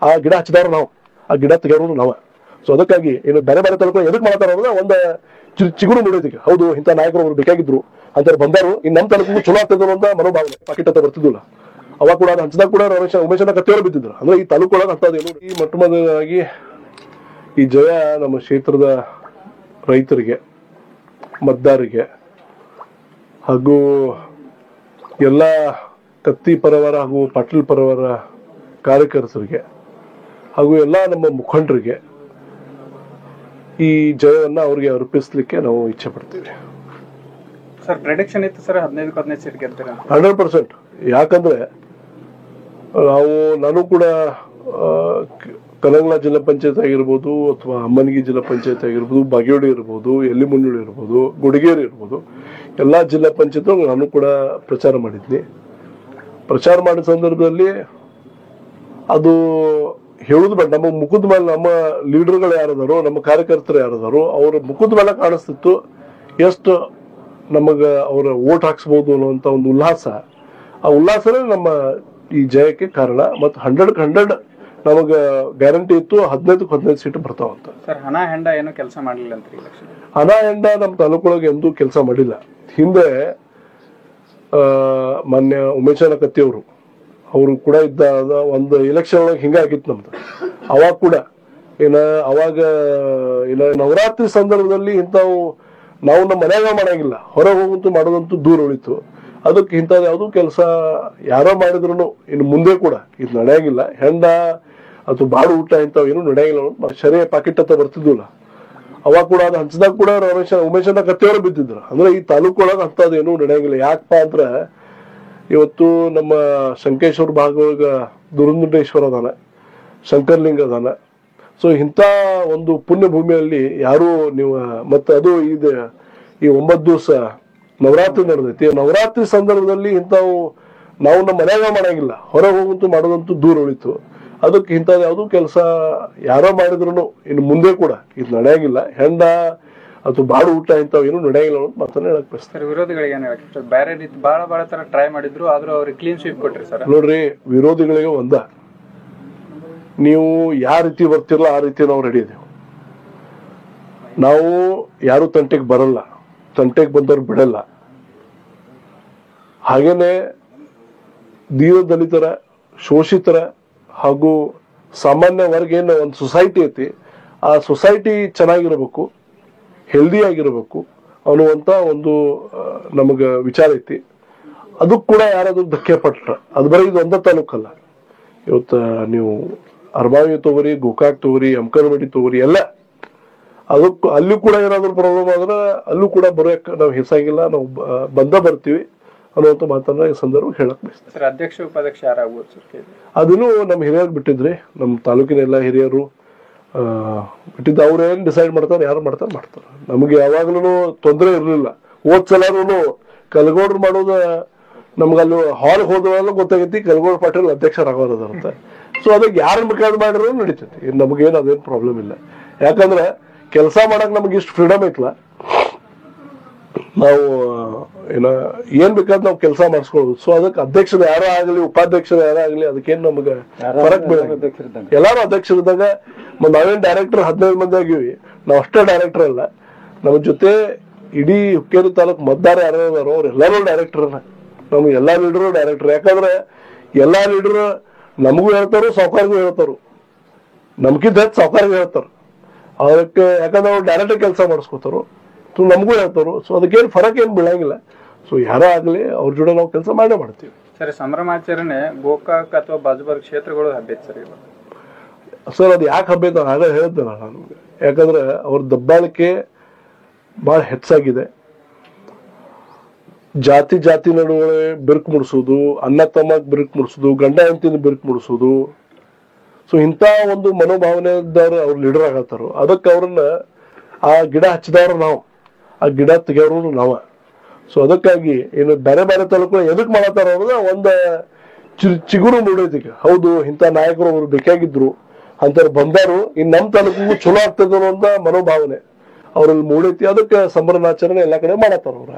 ಆ ಗಿಡ ಹಚ್ಚಿದವ್ರು ನಾವು, ಆ ಗಿಡ ತೆಗೆಯೋರು ನಾವು. ಸೊ ಅದಕ್ಕಾಗಿ ಏನು ಬೇರೆ ಬೇರೆ ತಾಲೂಕು ಎದಕ್ ಮಾಡ್ತಾರ ಅನ್ನೋದು ಒಂದು ಚಿಗುರು ಮೂಡೈತಿ. ಹೌದು, ಇಂಥ ನಾಯಕರು ಅವ್ರು ಬೇಕಾಗಿದ್ರು ಅಂತ ಬಂದಾರು, ಇನ್ನು ನಮ್ಮ ತಾಲೂಕು ಚಲೋ ಆಗ್ತದ ಅಂತ ಮನೋಭಾವನೆ ಪಾಕಿಟ್ ಅಂತ ಬರ್ತಿದ್ದಿಲ್ಲ. ಅವಾಗ ಕೂಡ ಹಂಚದಾಗ ಕೂಡ ಉಮೇಶನ ಕತ್ತಿಯವರು ಬಿದ್ದಿದ್ರು. ಅಂದ್ರೆ ಈ ತಾಲೂಕು ಒಳಗೆ ಅಂತದೇನು ಈ ಮೊಟ್ಟ ಮೊದಲಾಗಿ ಈ ಜಯ ನಮ್ಮ ಕ್ಷೇತ್ರದ ರೈತರಿಗೆ, ಮತದಾರರಿಗೆ ಹಾಗೂ ಎಲ್ಲ ಕತ್ತಿ ಪರವರ ಹಾಗೂ ಪಾಟೀಲ್ ಪರವರ ಕಾರ್ಯಕರ್ತರಿಗೆ ಹಾಗೂ ಎಲ್ಲ ನಮ್ಮ ಮುಖಂಡರಿಗೆ ಈ ಜಯವನ್ನ ಅವ್ರಿಗೆ ಅರ್ಪಿಸ್ಲಿಕ್ಕೆ ನಾವು ಇಚ್ಛೆ ಪಡ್ತೀವಿ. ಸರ್ ಪ್ರೆಡಿಕ್ಷನ್ ಇತ್ತು ಸರ್ 15-15 ಸೀಟ್ ಗೆಲ್ತೀರಾ? 100%. ಯಾಕಂದ್ರೆ ನಾನು ಕೂಡ ಕನಗಲ ಜಿಲ್ಲಾ ಪಂಚಾಯತ್ ಆಗಿರ್ಬೋದು, ಅಥವಾ ಅಮ್ಮನಗಿ ಜಿಲ್ಲಾ ಪಂಚಾಯತ್ ಆಗಿರ್ಬೋದು, ಬಾಗೇವಾಡಿ ಇರ್ಬೋದು, ಎಲ್ಲಿಮುನ್ನೂರು ಇರ್ಬೋದು, ಗುಡಿಗೇರಿ ಇರ್ಬೋದು, ಎಲ್ಲಾ ಜಿಲ್ಲಾ ಪಂಚಾಯತ್ ನಾನು ಕೂಡ ಪ್ರಚಾರ ಮಾಡಿದ್ನಿ. ಪ್ರಚಾರ ಮಾಡಿದ ಸಂದರ್ಭದಲ್ಲಿ ಅದು ಹೇಳುದು ಬೇಡ, ನಮ್ಮ ಮುಖದ ಮೇಲೆ ನಮ್ಮ ಲೀಡರ್ಗಳು ಯಾರದಾರೋ, ನಮ್ಮ ಕಾರ್ಯಕರ್ತರು ಯಾರದಾರೋ ಅವ್ರ ಮುಖದ ಮೇಲೆ ಕಾಣಿಸ್ತಿತ್ತು ಎಷ್ಟು ನಮಗ ಅವ್ರ ವೋಟ್ ಹಾಕ್ಸ್ಬೋದು ಅನ್ನುವಂತ ಒಂದು ಉಲ್ಲಾಸ. ಆ ಉಲ್ಲಾಸನೇ ನಮ್ಮ ಈ ಜಯಕ್ಕೆ ಕಾರಣ. ಮತ್ತು 100% ನಮಗ ಗ್ಯಾರಂಟಿ ಇತ್ತು 15 ಸೀಟ್ ಬರ್ತಾವಂತ. ಸರ್ ಹಣ ಹೆಂಡ ಏನು ಕೆಲಸ ಮಾಡಲಿಲ್ಲ ಅಂತ? ಹಣ ಹೆಂಡ ನಮ್ಮ ತಾಲೂಕೊಳಗೆ ಎಂದೂ ಕೆಲಸ ಮಾಡಿಲ್ಲ. ಹಿಂದೆ ಮಾನ್ಯ ಉಮೇಶನ ಕತ್ತಿಯವರು ಅವರು ಕೂಡ ಇದ್ದ ಒಂದು ಎಲೆಕ್ಷನ್ ಒಳಗೆ ಹಿಂಗಾಗಿತ್ತು ನಮ್ದು. ಅವಾಗ ಕೂಡ ಅವಾಗ ನವರಾತ್ರಿ ಸಂದರ್ಭದಲ್ಲಿ ಇಂಥವು ನಾವು ನಮ್ಮ ಮನ್ಯಾಗ ಮಾಡಂಗಿಲ್ಲ, ಹೊರಗೆ ಹೋಗಂತೂ ಮಾಡೋದಂತೂ ದೂರ ಉಳಿತು. ಅದಕ್ಕೆ ಇಂಥದ್ದು ಯಾವುದೂ ಕೆಲಸ ಯಾರೋ ಮಾಡಿದ್ರು ಇನ್ನು ಮುಂದೆ ಕೂಡ ಇದು ನಡೆಯಂಗಿಲ್ಲ. ಹೆಂಡ ಅಥವಾ ಬಾಡು ಊಟ ಇಂಥವು ಏನು ನಡೆಯಂಗಿಲ್ಲ. ಶರಿಯ ಪಾಕಿಟ್ ಅಂತ ಬರ್ತಿದ್ವಲ್ಲ, ಅವಾಗ ಕೂಡ ಅದು ಹಂಚದಾಗ ಕೂಡ ಉಮೇಶನ ಕತ್ತಿಯವರು ಬಿದ್ದಿದ್ರು. ಅಂದ್ರೆ ಈ ತಾಲೂಕೊಳಗೆ ಅಂಥದ್ದು ಏನು ನಡೆಯಂಗಿಲ್ಲ. ಯಾಕಪ್ಪ ಅಂದ್ರೆ ಇವತ್ತು ನಮ್ಮ ಶಂಕೇಶ್ವರ ಭಾಗದೊಳಗ ದುರಂದುಂಡೇಶ್ವರ ಅದಾನ, ಶಂಕರ್ಲಿಂಗ ಅದಾನ. ಸೊ ಇಂಥ ಒಂದು ಪುಣ್ಯ ಭೂಮಿಯಲ್ಲಿ ಯಾರು ನೀವು ಮತ್ತೆ ಅದು ಈ 9 ದಿವಸ ನವರಾತ್ರಿ ನಡೆದೈತಿ. ನವರಾತ್ರಿ ಸಂದರ್ಭದಲ್ಲಿ ಇಂಥವು ನಾವು ನಮ್ಮ ಮನ್ಯಾಗ ಮಾಡಂಗಿಲ್ಲ, ಹೊರಗೆ ಹೋಗಂತೂ ಮಾಡೋದಂತೂ ದೂರ ಉಳಿತು. ಅದಕ್ಕೆ ಇಂಥದ್ದು ಯಾವುದೂ ಕೆಲಸ ಯಾರೋ ಮಾಡಿದ್ರು ಇನ್ನು ಮುಂದೆ ಕೂಡ ಇದು ನಡೆಯಂಗಿಲ್ಲ. ಹೆಂಡ ಅಥವಾ ಬಾಡು ಊಟ ಇಂಥವು ಏನು ನಡೆಯಂಗಿಲ್ಲ ಅಂತ ಮಾತನ್ನ ಹೇಳಕ್ ಬಯಸ್ತಾರೆ. ವಿರೋಧಿಗಳಿಗೆ ಏನ್ ಹೇಳಕ್ ಬೇರೆ ರೀತಿ ಬಹಳ ತರ ಟ್ರೈ ಮಾಡಿದ್ರು, ಆದ್ರೂ ಅವ್ರಿಗೆ ಕ್ಲೀನ್ ಸ್ವೀಪ್ ಕೊಟ್ರಿ ಸರ್. ನೋಡ್ರಿ, ವಿರೋಧಿಗಳಿಗೆ ನೀವು ಯಾವ ರೀತಿ ಬರ್ತಿರಲ್ಲ ಆ ರೀತಿ ನಾವು ರೆಡಿ ಇದೇವೆ. ನಾವು ಯಾರು ತಂಟೆಗೆ ಬರಲ್ಲ, ತಂಟೆಗೆ ಬಂದವ್ರು ಬಿಡಲ್ಲ. ಹಾಗೇನೆ ದೀನ ದಲಿತರ, ಶೋಷಿತರ ಹಾಗೂ ಸಾಮಾನ್ಯ ವರ್ಗ ಏನು ಒಂದು ಸೊಸೈಟಿ ಐತಿ, ಆ ಸೊಸೈಟಿ ಚೆನ್ನಾಗಿರ್ಬೇಕು, ಹೆಲ್ದಿ ಆಗಿರ್ಬೇಕು ಅನ್ನುವಂತ ಒಂದು ನಮಗ ವಿಚಾರ ಐತಿ. ಅದಕ್ಕೆ ಕೂಡ ಯಾರಾದ್ರೂ ಧಕ್ಕೆ ಪಟ್ರ ಅದು ಬರೀ ಇದು ಒಂದೇ ತಾಲೂಕಲ್ಲ. ಇವತ್ತು ನೀವು ಅರ್ಬಾವಿ ತಗೋರಿ, ಗೋಕಾಕ್ ತಗೋರಿ, ಅಂಕನವಾಡಿ ತಗೋರಿ, ಎಲ್ಲ ಅದಕ್ಕೂ ಅಲ್ಲೂ ಕೂಡ ಏನಾದ್ರು ಪ್ರಾಬ್ಲಮ್ ಆದ್ರೆ ಅಲ್ಲೂ ಕೂಡ ಬರೋಕ್ ನಾವು ಹೆಸಂಗಿಲ್ಲ, ನಾವು ಬರ್ತೀವಿ ಅನ್ನುವಂತ ಮಾತನ್ನ ಈ ಸಂದರ್ಭ ಹೇಳಕ್ ಬಯಸ್ತಾರೆ. ಅಧ್ಯಕ್ಷ ಉಪಾಧ್ಯಕ್ಷ ಯಾರಾಗ್ಬೋದು ಸರ್? ಅದನ್ನು ನಮ್ಮ ಹಿರಿಯರು ಬಿಟ್ಟಿದ್ರಿ, ನಮ್ಮ ತಾಲೂಕಿನ ಎಲ್ಲ ಹಿರಿಯರು ಬಿಟ್ಟಿದ್ದು. ಅವ್ರು ಏನ್ ಡಿಸೈಡ್ ಮಾಡ್ತಾರೆ, ಯಾರು ಮಾಡ್ತಾರೆ. ನಮ್ಗೆ ಯಾವಾಗ್ಲೂ ತೊಂದರೆ ಇರ್ಲಿಲ್ಲ. ಸಲನೂ ಕಲಗೋಡ್ರು ಮಾಡೋದು ನಮ್ಗಲ್ಲಿ ಹಾಲ್ ಹೋದ್ರಲ್ಲ ಗೊತ್ತಾಗೈತಿ ಕಲಗೋಡ್ ಪಾಟೀಲ್ ಅಧ್ಯಕ್ಷರಾಗೋದಂತ. ಸೊ ಅದಕ್ಕೆ ಯಾರು ಬೇಕಾದ್ ಮಾಡಿದ್ರು ನಡೀತೈತಿ, ನಮಗೇನು ಅದೇನು ಪ್ರಾಬ್ಲಮ್ ಇಲ್ಲ. ಯಾಕಂದ್ರೆ ಕೆಲಸ ಮಾಡಕ್ ನಮ್ಗೆ ಇಷ್ಟು ಫ್ರೀಡಮ್ ಐತಲ್ಲ, ನಾವು ಏನ್ ಬೇಕಾದ್ ನಾವು ಕೆಲಸ ಮಾಡಿಸ್ಕೊಳ್ಳೋದು. ಸೊ ಅದಕ್ಕೆ ಅಧ್ಯಕ್ಷರು ಯಾರೋ ಆಗ್ಲಿ, ಉಪಾಧ್ಯಕ್ಷರು ಯಾರೋ ಆಗ್ಲಿ, ಅದಕ್ಕೇನು ನಮ್ಗೆ ಫರಕ್ ಬೀಳಂಗಿಲ್ಲ. ಎಲ್ಲಾರು ಅಧ್ಯಕ್ಷರಿದ್ದಾಗ ನಾವೇನ್ ಡೈರೆಕ್ಟರ್ 15 ಮಂದಿ ಆಗಿವಿ, ನಾವ್ ಅಷ್ಟೇ ಡೈರೆಕ್ಟರ್ ಅಲ್ಲ, ನಮ್ಮ ಜೊತೆ ಇಡೀ ಹುಕ್ಕೇರಿ ತಾಲೂಕು ಮತದಾರ ಯಾರು ಇದಾರೋ ಅವ್ರು ಎಲ್ಲಾರು ಡೈರೆಕ್ಟರ್. ನಮ್ಗೆ ಎಲ್ಲಾ ಲೀಡರು ಡೈರೆಕ್ಟರ್. ಯಾಕಂದ್ರೆ ಎಲ್ಲಾ ಲೀಡರ್ ನಮಗೂ ಹೇಳ್ತಾರು, ಸಾವುಕಾರಿಗೂ ಹೇಳ್ತಾರು, ನಮ್ಗಿಂತ ಹೆಚ್ಚು ಸಾವುಕಾರಿಗೂ ಹೇಳ್ತಾರ. ಅದಕ್ಕೆ ಯಾಕಂದ್ರೆ ಅವ್ರು ಡೈರೆಕ್ಟ್ ಕೆಲಸ ಮಾಡಿಸ್ಕೋತಾರು, ನಮಗೂ ಹೇಳ್ತಾರು. ಸೊ ಅದಕ್ಕೇನು ಫರಕ್ ಏನು ಬೀಳಂಗಿಲ್ಲ. ಸೊ ಯಾರೋ ಆಗ್ಲಿ ಅವ್ರ ಜೊತೆ ನಾವು ಕೆಲಸ ಮಾಡೇ ಮಾಡ್ತೀವಿ. ಸರಿ, ಸಂಭ್ರಮಾಚರಣೆ ಗೋಕಾಕ್ ಅಥವಾ ಬಾಜುಬಾರ್ ಕ್ಷೇತ್ರಗಳು ಹಬ್ಬೈತೆ ಸರ್ ಇವಾಗ. ಸರ್ ಅದು ಯಾಕೆ ಹಬ್ಬ ಐತೆ ಹಾಗೆ ಹೇಳ್ತೇನೆ ನಾನು. ಯಾಕಂದ್ರೆ ಅವ್ರ ದಬ್ಬಾಳಿಕೆ ಬಹಳ ಹೆಚ್ಚಾಗಿದೆ. ಜಾತಿ ನಡುವೆ ಬಿರುಕು ಮುಡಿಸೋದು, ಅಣ್ಣ ತಮ್ಮ ಬಿರುಕು ಮುಡಿಸೋದು, ಗಂಡ ಹೆಂಡತಿನ ಬಿರುಕು ಮುಡಿಸೋದು. ಸೊ ಇಂಥ ಒಂದು ಮನೋಭಾವನೆದವ್ರು ಅವ್ರು ಲೀಡರ್ ಆಗತ್ತಾರ. ಅದಕ್ಕೆ ಅವ್ರನ್ನ ಆ ಗಿಡ ಹಚ್ಚಿದವ್ರು ನಾವು, ಆ ಗಿಡ ತೆಗೆಯೋರು ನಾವ. ಸೊ ಅದಕ್ಕಾಗಿ ಏನು ಬೇರೆ ಬೇರೆ ತಾಲೂಕು ಎದಕ್ ಮಾಡತ್ತಾರ ಅನ್ನೋದು ಒಂದು ಚಿಗುರು ಮೂಡೈತಿ. ಹೌದು, ಇಂಥ ನಾಯಕರು ಅವ್ರು ಬೇಕಾಗಿದ್ರು, ಅಂತವ್ರು ಬಂದಾರು, ಇನ್ನು ನಮ್ಮ ತಾಲೂಕಿಗೂ ಚಲೋ ಆಗ್ತದ ಅನ್ನೋ ಮನೋಭಾವನೆ ಅವ್ರಲ್ಲಿ ಮೂಡೈತಿ. ಅದಕ್ಕೆ ಸಂಭ್ರಮಾಚರಣೆ ಎಲ್ಲಾ ಕಡೆ ಮಾಡತ್ತಾರ ಅವ್ರ.